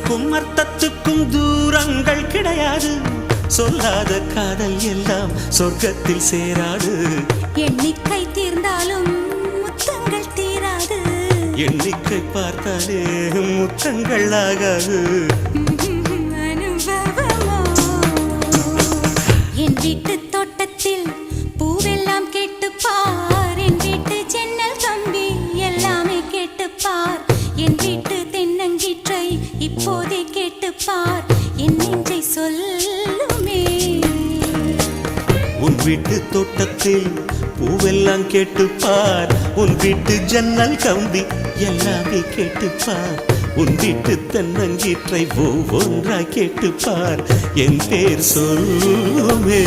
சொல்லுக்கும் அர்த்தத்துக்கும் தூரங்கள் கிடையாது. சொல்லாத காதல் எல்லாம் சொர்க்கத்தில் சேராது. எண்ணிக்கை தீர்ந்தாலும் முத்தங்கள் தீராது. எண்ணிக்கை பார்த்தாலே முத்தங்கள் ஆகாது. அனுபவமோ என் வீட்டு தோட்டத்தில் பூவெல்லாம் கேட்டுப்பார். என் வீட்டு ஜன்னல் கம்பி எல்லாமே கேட்டுப்பார். என் வீட்டு தென்னங்கீற்றை இப்போதே கேட்டுப்பார். என் நெஞ்சை சொல்லுமே. உன் வீட்டு தோட்டத்தில் பூவெல்லாம் கேட்டுப்பார். உன் வீட்டு ஜன்னல் கம்பி எல்லாமே கேட்டுப்பார். உன் வீட்டு தென்னங்கீற்றை ஒவ்வொன்றாய் கேட்டுப்பார். என் பேர் சொல்லுமே.